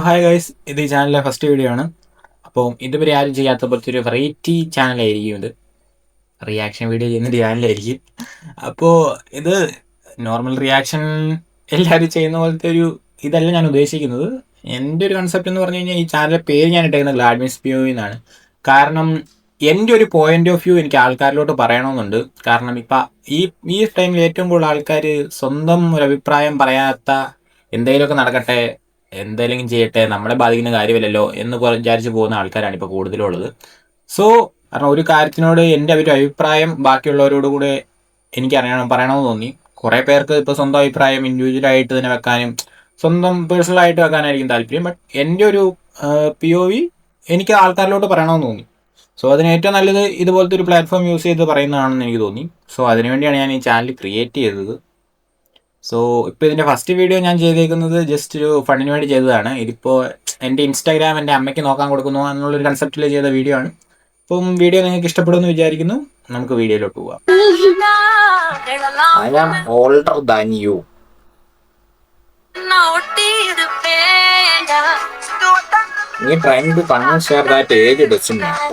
Hi guys, ഇത് ഈ ചാനലിലെ ഫസ്റ്റ് വീഡിയോ ആണ്. അപ്പോൾ ഇതുവരെ ആരും ചെയ്യാത്ത പോലത്തെ ഒരു വെറൈറ്റി ചാനലായിരിക്കും ഇത്. റിയാക്ഷൻ വീഡിയോ ചെയ്യുന്ന ചാനലായിരിക്കും. അപ്പോൾ ഇത് നോർമൽ റിയാക്ഷൻ എല്ലാവരും ചെയ്യുന്ന പോലത്തെ ഒരു ഇതല്ല ഞാൻ ഉദ്ദേശിക്കുന്നത്. എൻ്റെ ഒരു കൺസെപ്റ്റ് എന്ന് പറഞ്ഞു കഴിഞ്ഞാൽ ഈ ചാനലിലെ പേര് ഞാൻ ഇട്ടേക്കുന്നത് ഗ്ലാഡ്മിൻസ് POV എന്നാണ്. കാരണം എൻ്റെ ഒരു പോയിന്റ് ഓഫ് വ്യൂ എനിക്ക് ആൾക്കാരിലോട്ട് പറയണമെന്നുണ്ട്. കാരണം ഇപ്പം ഈ ടൈമിൽ ഏറ്റവും കൂടുതൽ ആൾക്കാർ സ്വന്തം ഒരു അഭിപ്രായം പറയാത്ത എന്തെങ്കിലുമൊക്കെ നടക്കട്ടെ, എന്തെങ്കിലും ചെയ്യട്ടെ, നമ്മളെ ബാധിക്കുന്ന കാര്യമില്ലല്ലോ എന്ന് വിചാരിച്ച് പോകുന്ന ആൾക്കാരാണ് ഇപ്പോൾ കൂടുതലുള്ളത്. സോ കാരണം ഒരു കാര്യത്തിനോട് എൻ്റെ ഒരു അഭിപ്രായം ബാക്കിയുള്ളവരോട് കൂടെ എനിക്ക് പറയണമെന്ന് തോന്നി. കുറേ പേർക്ക് ഇപ്പോൾ സ്വന്തം അഭിപ്രായം ഇൻഡിവിജ്വലായിട്ട് തന്നെ വെക്കാനും സ്വന്തം പേഴ്സണലായിട്ട് വെക്കാനായിരിക്കും താല്പര്യം. ബട്ട് എൻ്റെ ഒരു POV എനിക്ക് ആൾക്കാരിലോട്ട് പറയണമെന്ന് തോന്നി. സോ അതിന് ഏറ്റവും നല്ലത് ഇതുപോലത്തെ ഒരു പ്ലാറ്റ്ഫോം യൂസ് ചെയ്ത് പറയുന്നതാണെന്ന് എനിക്ക് തോന്നി. സോ അതിനുവേണ്ടിയാണ് ഞാൻ ഈ ചാനൽ ക്രിയേറ്റ് ചെയ്തത്. സോ ഇപ്പോൾ ഇതിൻ്റെ ഫസ്റ്റ് വീഡിയോ ഞാൻ ചെയ്തേക്കുന്നത് ജസ്റ്റ് ഒരു ഫണ്ടിന് വേണ്ടി ചെയ്തതാണ്. ഇതിപ്പോൾ എൻ്റെ ഇൻസ്റ്റാഗ്രാം എൻ്റെ അമ്മയ്ക്ക് നോക്കാൻ കൊടുക്കുന്നു എന്നുള്ളൊരു കൺസെപ്റ്റിൽ ചെയ്ത വീഡിയോ ആണ്. അപ്പം വീഡിയോ നിങ്ങൾക്ക് ഇഷ്ടപ്പെടുമെന്ന് വിചാരിക്കുന്നു. നമുക്ക് വീഡിയോയിലോട്ട് പോവാം. I am older than you. You trying to convince her that age doesn't matter.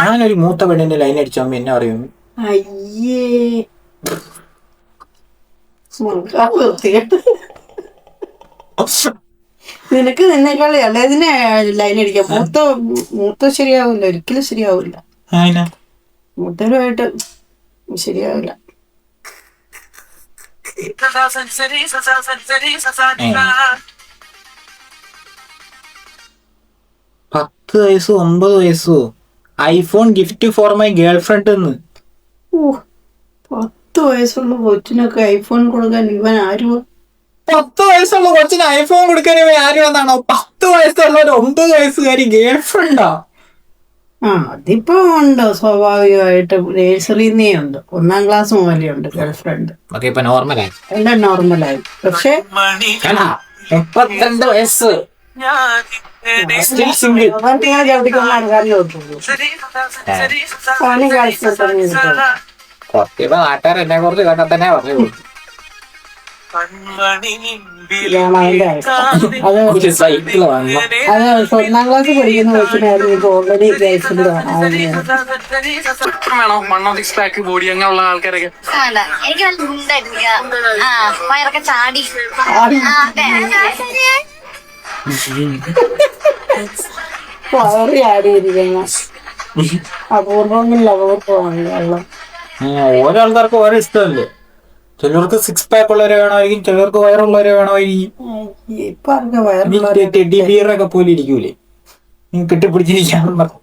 ഞാനൊരു മൂത്ത പെണ്ണിന്റെ ലൈൻ അടിച്ചോമ്പോ എന്നെ പറയും അയ്യേ നിനക്ക് നിന്നേക്കാൾ ഇളയതിനെ ലൈൻ അടിക്കാം. മൂത്ത ശരിയാവില്ല, ഒരിക്കലും ശരിയാവില്ല. മൂത്തരുമായിട്ട് ശരിയാവില്ല. പത്ത് വയസ്സോ 9 വയസ്സോ iPhone gift for my girl friend എന്ന്. 10 വയസ്സുള്ള കൊച്ചിനൊക്കെ ഐഫോൺ കൊടുക്കാൻ ഇവൻ ആരും. 10 വയസ്സുള്ള കൊച്ചിന് ഐഫോൺ കൊടുക്കാൻ ഇവൻ ആരും എന്നാണോ? 10 വയസ്സുള്ള ഒരു 9 വയസ്സുകാരി ഗേൾ ഫ്രണ്ടാ? അതിപ്പോ ഉണ്ട്, സ്വാഭാവികമായിട്ട് നേഴ്സറിന്നേ ഉണ്ട്, 1ാം ക്ലാസ് മുതലേ ഉണ്ട് ഗേൾ ഫ്രണ്ട്. നോർമലായി എല്ലാം നോർമലായി. പക്ഷെ 32 വയസ്സ് നാട്ടുകാർ എന്നെ കുറിച്ച് കണ്ടാ തന്നെ പറഞ്ഞു. അത് 1ാം ക്ലാസ് പഠിക്കുന്ന കൊച്ചിനായിരുന്നു ഇപ്പൊ ഓൾറെഡി ബോഡി അങ്ങനെയുള്ള ആൾക്കാരൊക്കെ അപൂർവങ്ങളിൽ അപൂർവമാണ് വെള്ളം. ഓരോ ആൾക്കാർക്ക് ഓരോ ഇഷ്ടമല്ലേ. ചിലർക്ക് 6 പാക്ക് ഉള്ളവരെ വേണമായിരിക്കും, ചിലർക്ക് വയറുള്ളവരെ വേണമായിരിക്കും. ടെഡി ബിയറൊക്കെ പോലെ ഇരിക്കൂലേ കെട്ടിപ്പിടിച്ചിരിക്കാന്ന് പറഞ്ഞു.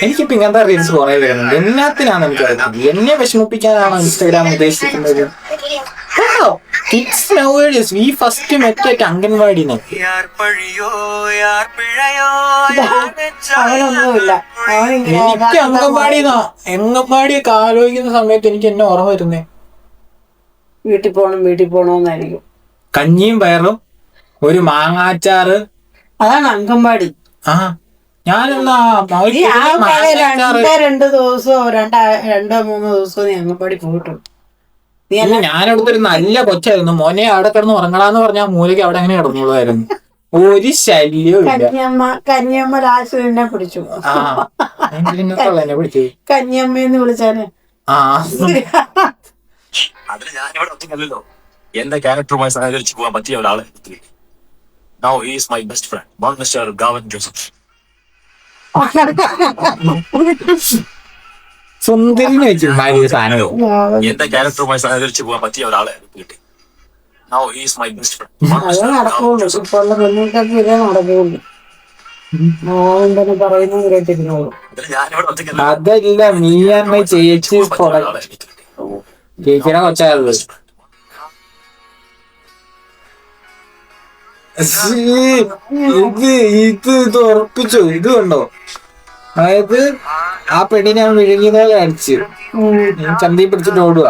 എനിക്കിപ്പോ ഇങ്ങനത്തെ റീൽസ് കുറെ വരുന്നുണ്ട്. എന്നാത്തിനാണ് എനിക്ക് അറിയുന്നത്. എന്നെ വിഷമിപ്പിക്കാനാണോ ഇൻസ്റ്റാഗ്രാം ഉദ്ദേശിക്കുന്നത്? Kids nowadays we first met at anganwadi. എനിക്ക് അംഗൻവാടിയൊക്കെ ആലോചിക്കുന്ന സമയത്ത് എനിക്ക് എന്നെ ഓർമ്മ വരുന്നേ വീട്ടിൽ പോണോന്നായിരിക്കും. കഞ്ഞിയും പയറും ഒരു മാങ്ങാച്ചാറ്, അതാണ് അംഗൻവാടി. ഞാനെന്നാ 2 ദിവസമോ 2-3 ദിവസമോ നീ അംഗൻവാടി പോയിട്ടുണ്ട്. ഞാനവിടുത്തെ നല്ല കൊച്ചായിരുന്നു. മോനെ അവിടെ കിടന്ന് ഉറങ്ങടാന്ന് പറഞ്ഞാൽ മൂലയ്ക്ക് അവിടെ അങ്ങനെ കിടന്നുള്ളതായിരുന്നു. ഒരു ശല്യവും കഞ്ഞിയമ്മ ലാസ്റ്റ് എന്നെ പിടിച്ചു. എന്നെ പിടിച്ചു കഞ്ഞിയമ്മന്ന് വിളിച്ചാല്. അതിന് ഞാനിവിടെ ഒറ്റയ്ക്കല്ലോ, എന്റെ ക്യാരക്ടറുമായി സഹകരിച്ചു പോകാൻ പറ്റിയ ഒരാളെ. Now he is my best friend, one Mr. Gavin Joseph. സുന്ദരിനെ വെച്ചിട്ടുണ്ടായ സാധനവും എന്റെ ക്യാരക്ടറുമായി സഹകരിച്ചു പോകാൻ പറ്റിയ ഒരാളെ കിട്ടി. Now he is my best friend. അതേ നടക്കുള്ളൂ. ഇപ്പൊ ഉള്ള പെണ്ണുങ്ങൾക്കൊക്കെ ഇതേ നടക്കുള്ളൂ. പറയുന്നത് കേട്ടിരുന്നോളൂ. അതല്ല, നീ അമ്മ ചേച്ചിനെ കൊച്ചായത്. ഇത് ഉറപ്പിച്ചോ? ഇത് കണ്ടോ? അതായത് ആ പെണ്ണിനെ ഞാൻ വിഴുങ്ങിയ പോലെ അടിച്ച് ചന്തി പിടിച്ചിട്ട് ഓടുക.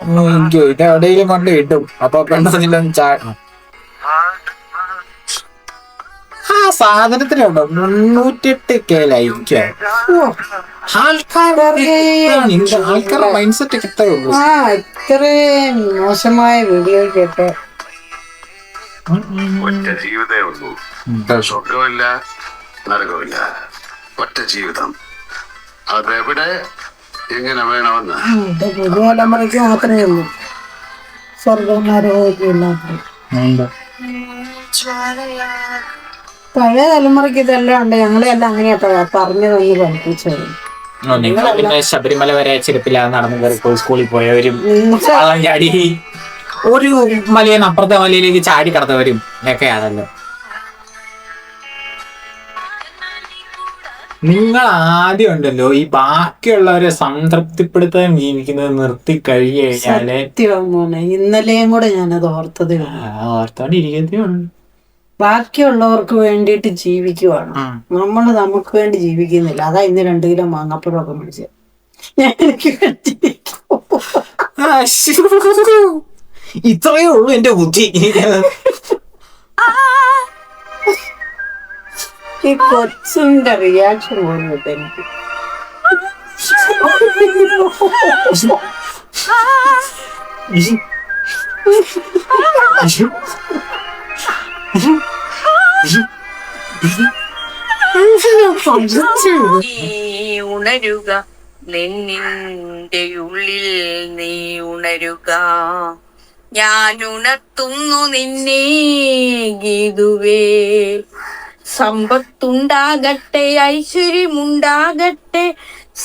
ഇത് എവിടെയെങ്കിലും കൊണ്ട് ഇടും. അപ്പൊ പെണ്ണതിലൊന്നും ആ സാധനത്തിലുണ്ടോ 308K ലൈക്ക്. ആൾക്കാരുടെ മൈൻഡ് സെറ്റ് ഒക്കെ ഉള്ളൂ. ഇത്രയും മോശമായ വീഡിയോ കേട്ടോ. ഒറ്റ ജീവിതമേ ഉള്ളൂ, സ്വർഗമില്ല നരകമില്ല, ഒറ്റ ജീവിതം. അതെവിടെ എങ്ങനെ വേണമെന്ന് പുതിയ തലമുറയ്ക്ക് മാത്രമേ ഉള്ളൂ സ്വർഗം നരകമൊക്കെ ഇല്ലാത്ത. പഴയ തലമുറയ്ക്ക് ഇതെല്ലാം ഉണ്ട്. ഞങ്ങളെല്ലാം അങ്ങനെയാ പറഞ്ഞു തന്ന് പഠിപ്പിച്ചത്. നിങ്ങൾ പിന്നെ ശബരിമല വരെ ചെരുപ്പില്ലാതെ നടന്നു കയറി സ്കൂളിൽ പോയവരും ചാടി ഒരു മലയിൽ അപ്പുറത്തെ മലയിലേക്ക് ചാടി കടന്നവരും ഒക്കെയാണല്ലോ. നിങ്ങൾ ആദ്യം ഉണ്ടല്ലോ ഈ ബാക്കിയുള്ളവരെ സംതൃപ്തിപ്പെടുത്താൻ ജീവിക്കുന്നത് നിർത്തി കഴിഞ്ഞു കഴിഞ്ഞാല് ഇന്നലെയും കൂടെ ഞാനത് ഓർത്തത് ഓർത്തോണ്ടിരിക്കുന്നതേ ഉള്ളൂ. ബാക്കിയുള്ളവർക്ക് വേണ്ടിയിട്ട് ജീവിക്കുവാണ്, നമ്മള് നമുക്ക് വേണ്ടി ജീവിക്കുന്നില്ല. അതാ ഇന്ന് 2 കിലോ മാങ്ങാപ്പഴമൊക്കെ മേടിച്ചത്. ഞാൻ എനിക്ക് ഇത്രയേ ഉള്ളൂ എന്റെ ബുദ്ധി. ഈ കൊച്ചിന്റെ റിയാക്ഷൻ പോലും കിട്ടും എനിക്ക്. ഉണരുക, നിന്നിന്റെ ഉള്ളിൽ നീ ഉണരുക, ഞാൻ ഉണർത്തുന്നു നിന്നെ ഗീതുവേ. സമ്പത്തുണ്ടാകട്ടെ, ഐശ്വര്യമുണ്ടാകട്ടെ,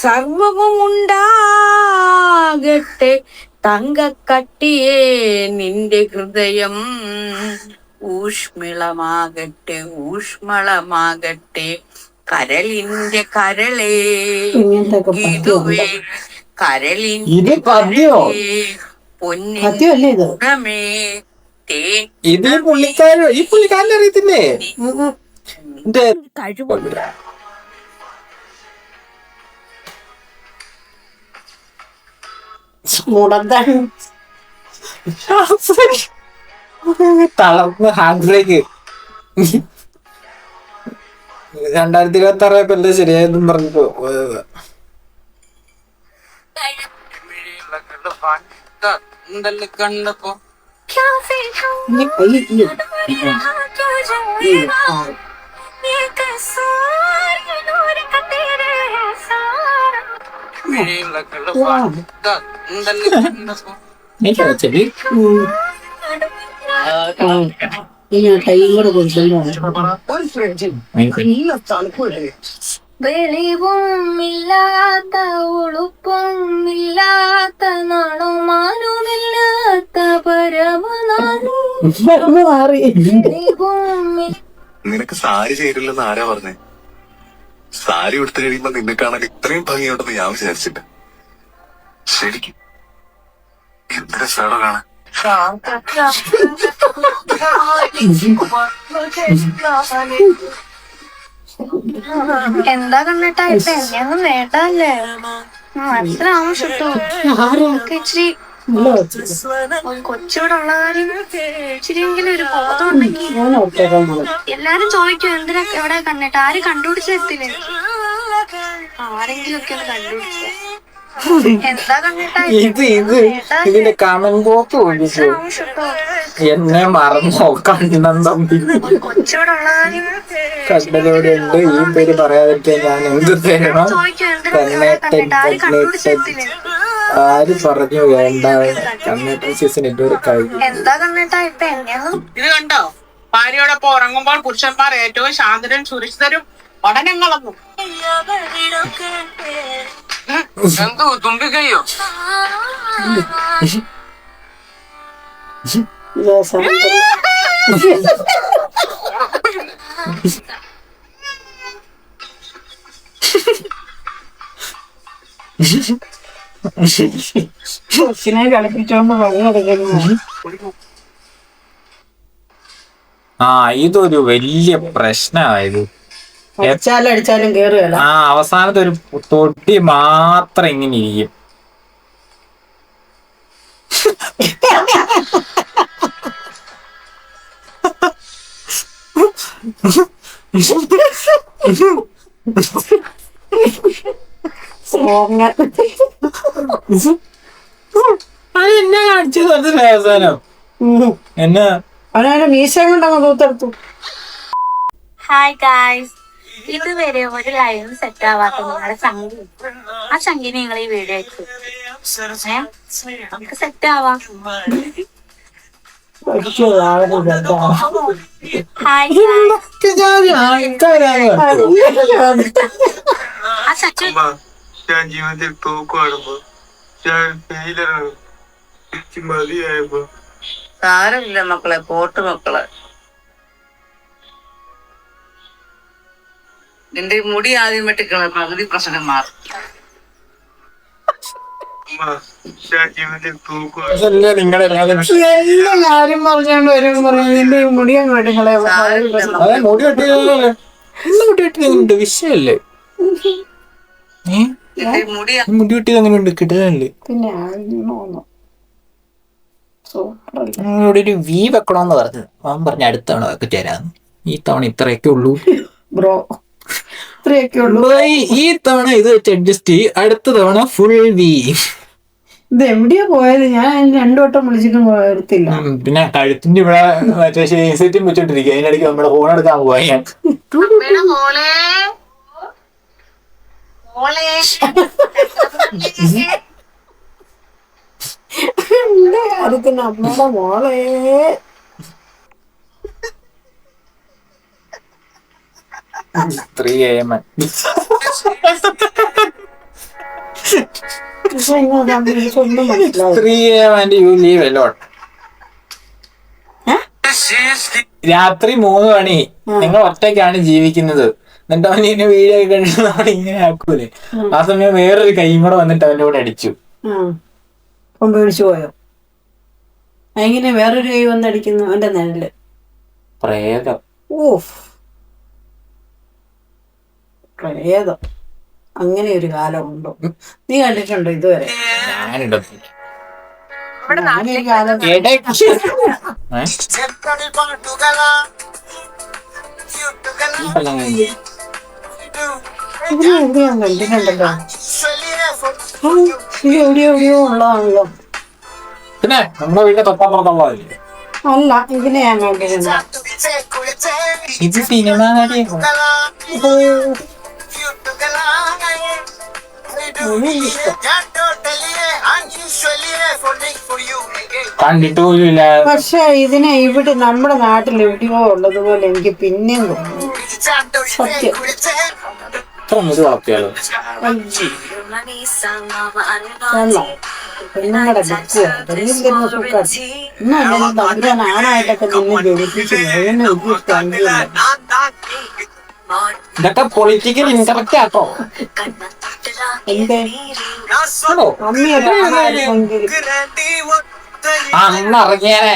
സർവവും ഉണ്ടാകട്ടെ, തങ്കക്കട്ടിയേ നിന്റെ ഹൃദയം ഊഷ്മിളമാകട്ടെ, ഊഷ്മളമാകട്ടെ, കരളിന്റെ കരളേ ഗീതുവേ, കരളിന്റെ പൊന്നിന്റെ ഗുണമേ തേൻ. ഇത് പുള്ളിക്കാരൻ ഈ പുള്ളിക്കാരൻ അറിയത്തില്ലേ? തളർന്ന് ഹാൻഡ് ബ്രേക്ക് 2026 എല്ലാം ശരിയായെന്നും പറഞ്ഞിട്ട് കണ്ടപ്പോ വെളിവും ഇല്ലാത്ത ഉളുപ്പും ഇല്ലാത്ത നാണുമാനുമില്ലാത്ത നിനക്ക് സാരി ചേരില്ലെന്ന് ആരാ പറഞ്ഞേ? സാരി ഉടുത്തു കഴിയുമ്പോ നിന്നെ കാണാൻ ഇത്രയും ഭംഗിയുണ്ടെന്ന് ഞാൻ വിചാരിച്ചില്ല. ശരിക്കും എന്ത് രസാണോ കാണാൻ. എന്താ കണ്ടിട്ടാ ഇപ്പൊ എന്നെയൊന്നും നേട്ടല്ലേ മനസ്സിലാവും ഷിട്ടു. ഇച്ചിരി കൊച്ചിവിടെ ഉള്ള കാര്യം ഇച്ചിരിയെങ്കിലും ഒരു ബോധം ഉണ്ടെങ്കിൽ. എല്ലാരും ചോദിക്കും എന്തിനാ എവിടെ കണ്ടിട്ട്, ആര് കണ്ടുപിടിച്ചെത്തില്ലേ? ആരെങ്കിലും ഒക്കെ ഒന്ന് കണ്ടുപിടിച്ച. എന്താ കണ്ടിട്ടാ ഇതിന്റെ കമന്റ് ബോക്സ് ഒഴിച്ചു എന്നെ മറന്നോ കണ്ണൻ തമ്പി കൊച്ചിവിടെ ഉള്ള കാര്യം കണ്ടതോടെ ഉണ്ട്. ഈ പേര് പറയാതിരിക്കാൻ ഞാൻ എന്ത് തരണം? ആര് പറഞ്ഞു വേണ്ട? കണ്ണേട്ടൻ സീസൺ ഇതുവരെ കഴിഞ്ഞു. എന്താ കണ്ടിട്ടാ ഇപ്പൊ എന്നെയൊന്നും. ഇത് കണ്ടോ, ഭാര്യയോടൊപ്പം ഉറങ്ങുമ്പോൾ പുരുഷന്മാർ ഏറ്റവും ശാന്തരും സുരക്ഷിതരും പഠനങ്ങളൊന്നും. എന്തോ തുമ്പിക്കയ്യോ? കൊച്ചിനെ കളിപ്പിച്ചോണ്ട് വഴിയെടുക്കുന്നു. ഇതൊരു വലിയ പ്രശ്നമായത്. അടിച്ചാലും കേറുകയല്ല. അവസാനത്തെ ഒരു തൊട്ടി മാത്രം ഇങ്ങനെ ഇരിക്കും. അതെന്നാ കാണിച്ചത് അവസാനം എന്നാ അവനെ മീശ കൊണ്ടങ്ങ് തൂത്തെടുത്തു. ഹായ് ഗായ്സ്, ഇതുവരെ ഒരു ലൈവ് സെറ്റ് ആവാത്ത നിങ്ങളുടെ സംഗി, ആ സംഗിനെ നിങ്ങൾ ഈ വീഡിയോ നമുക്ക് സെറ്റ് ആവാം. ഹായ് ആ സച്ചു ഞാൻ ജീവിതത്തിൽ തോക്കുവാടുമ്പോ ഞാൻ ഫെയിലറാണ്. മതിയായപ്പോ സാരമില്ല മക്കളെ, പോട്ട് മക്കളെ. നിന്റെ മുടി ആദ്യം വെട്ടിക്കള, പകുതി പ്രശ്നം മാറും. ഞാൻ ജീവിതത്തിൽ തോക്കുവാണ്. അതല്ലേ നിങ്ങളെല്ലാതെ എല്ലാ കാര്യം പറഞ്ഞോണ്ട് വരും പറഞ്ഞു നിന്റെ ഈ മുടിയും കേട്ടുകളെ അതെ മുടി വെട്ടിയതല്ലേ മുടി വെട്ടിയതുണ്ട് വിഷയല്ലേ നിന്റെ മുടി മുടി വെട്ടിയത് അങ്ങനെയുണ്ട് കിട്ടുകയല്ലേ പിന്നെ ഇവിടെ ഒരു വി വെക്കണമെന്ന് പറഞ്ഞു അവൻ പറഞ്ഞ അടുത്ത തവണ വെക്കി തരാന്ന്. ഈ തവണ ഇത്രയൊക്കെ ഉള്ളൂ ബ്രോ, ഇത്രയൊക്കെ ഉള്ളൂ. ഈ തവണ ഇത് വെച്ച് അഡ്ജസ്റ്റ് ചെയ്യും. അടുത്ത തവണ ഫുൾ വി. ഇത് എവിടെയാ പോയത്? ഞാൻ 2 വട്ടം വിളിച്ചിട്ടും എടുത്തില്ല. പിന്നെ കഴുത്തിന്റെ ഇവിടെ മറ്റേ സെറ്റും വെച്ചോണ്ടിരിക്കുക. അതിനിടയ്ക്ക് നമ്മുടെ ഫോൺ എടുക്കാൻ പോവാ ഞാൻ. മോളെ മോളെ എന്റെ കാര്യത്തിന് അമ്മയുടെ മോളെ 3 AM. ഒന്നും മനസ്സിലാവും. 3 AM and you leave alone. രാത്രി 3 മണി നിങ്ങൾ ഒറ്റയ്ക്കാണ് ജീവിക്കുന്നത്. എന്നിട്ട് അവൻ ഇങ്ങനെ വീഡിയോ ഒക്കെ കണ്ടിട്ട് നമ്മൾ ഇങ്ങനെ ആക്കൂലേ. ആ സമയം വേറൊരു കൈയും കൂടെ വന്നിട്ട് അവന്റെ കൂടെ അടിച്ചു. പേടിച്ചു പോയോ? എങ്ങനെ വേറൊരു കൈ വന്നടിക്കുന്നു അവന്റെ നിഴല്? പ്രേതം. ഓഫ്, പ്രേതം. അങ്ങനെ ഒരു കാലമുണ്ടോ? നീ കണ്ടിട്ടുണ്ടോ ഇതുവരെ? ഞാനിടത്തില്ല. അങ്ങനെ ഒരു കാലം ഇടയ്ക്ക് ഇവിടെ എവിടെയോ കണ്ടിട്ടുണ്ടല്ലോ. ഇത് എവിടെയോ ഉള്ളതാണല്ലോ. പിന്നെ നമ്മുടെ വീട്ടിലെ തൊട്ടപ്പുറത്തുള്ളതല്ലേ. അല്ല, ഇതിനെ ഞാൻ കണ്ടിട്ടുണ്ട്. ഇത് സിനിമ നടിയോ? കണ്ടിട്ട് പോലുമില്ല. പക്ഷെ ഇതിനെ ഇവിടെ നമ്മുടെ നാട്ടിൽ എവിടെയോ ഉള്ളതുപോലെ എനിക്ക് പിന്നെയും തോന്നുന്നു. സത്യം. ഇത്ര മുടി വളർത്തിയാലോ? പെണ്ണുങ്ങളുടെ ബുക്കുവാ തെളിയും തരുന്ന സുഖം. ഇന്നും അല്ലെങ്കിൽ തമ്പുരാൻ ആണായിട്ടൊക്കെ നിന്നെ ജനിപ്പിക്കുന്നു. അതിനെ ഒരു തമ്പിയല്ല. ഇതൊക്കെ പൊളിറ്റിക്കൽ ഇൻകറക്റ്റ് ആട്ടോ. എന്തേ ആണോ? അമ്മയൊക്കെ ആണായിരുന്നെങ്കിൽ അന്നറിഞ്ഞേനെ.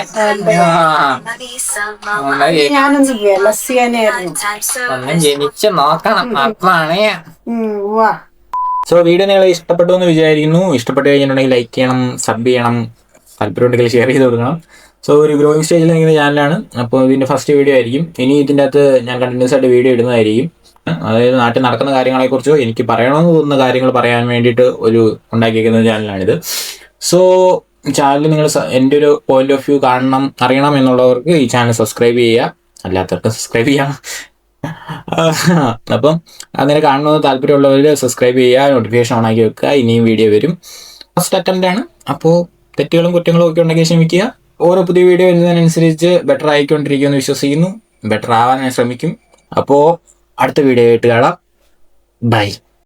ഞാനൊന്ന് വിലസിയാനായിരുന്നു. ഒന്ന് ജനിച്ച് നോക്കണം. അപ്പാണ്. വാ. സോ വീഡിയോ നിങ്ങളെ ഇഷ്ടപ്പെട്ടു എന്ന് വിചാരിക്കുന്നു. ഇഷ്ടപ്പെട്ട് കഴിഞ്ഞിട്ടുണ്ടെങ്കിൽ ലൈക്ക് ചെയ്യണം, സബ് ചെയ്യണം, താല്പര്യമുണ്ടെങ്കിൽ ഷെയർ ചെയ്ത് കൊടുക്കണം. സോ ഒരു ഗ്രോയിങ് സ്റ്റേജിൽ നിൽക്കുന്ന ചാനലാണ്. അപ്പോൾ ഇതിൻ്റെ ഫസ്റ്റ് വീഡിയോ ആയിരിക്കും. ഇനി ഇതിൻ്റെ അകത്ത് ഞാൻ കണ്ടിന്യൂസ് ആയിട്ട് വീഡിയോ ഇടുന്നതായിരിക്കും. അതായത് നാട്ടിൽ നടക്കുന്ന കാര്യങ്ങളെക്കുറിച്ചോ എനിക്ക് പറയണമെന്ന് തോന്നുന്ന കാര്യങ്ങൾ പറയാൻ വേണ്ടിയിട്ട് ഉണ്ടാക്കിയിരിക്കുന്ന ചാനലാണിത്. സോ ചാനൽ നിങ്ങൾ എൻ്റെ ഒരു പോയിന്റ് ഓഫ് വ്യൂ അറിയണം എന്നുള്ളവർക്ക് ഈ ചാനൽ സബ്സ്ക്രൈബ് ചെയ്യുക. അല്ലാത്തവർക്ക് സബ്സ്ക്രൈബ് ചെയ്യാം. അപ്പം അങ്ങനെ കാണണമെന്ന് താല്പര്യമുള്ളവർ സബ്സ്ക്രൈബ് ചെയ്യുക, നോട്ടിഫിക്കേഷൻ ഓൺ ആക്കി വെക്കുക. ഇനിയും വീഡിയോ വരും. ഫസ്റ്റ് അറ്റംപ്റ്റ് ആണ്. അപ്പോൾ തെറ്റുകളും കുറ്റങ്ങളും ഒക്കെ ഉണ്ടെങ്കിൽ ക്ഷമിക്കുക. ഓരോ പുതിയ വീഡിയോ വരുന്നതിനനുസരിച്ച് ബെറ്റർ ആയിക്കൊണ്ടിരിക്കുമെന്ന് വിശ്വസിക്കുന്നു. ബെറ്റർ ആവാൻ ഞാൻ ശ്രമിക്കും. അപ്പോൾ അടുത്ത വീഡിയോ ആയിട്ട് കാണാം. ബൈ.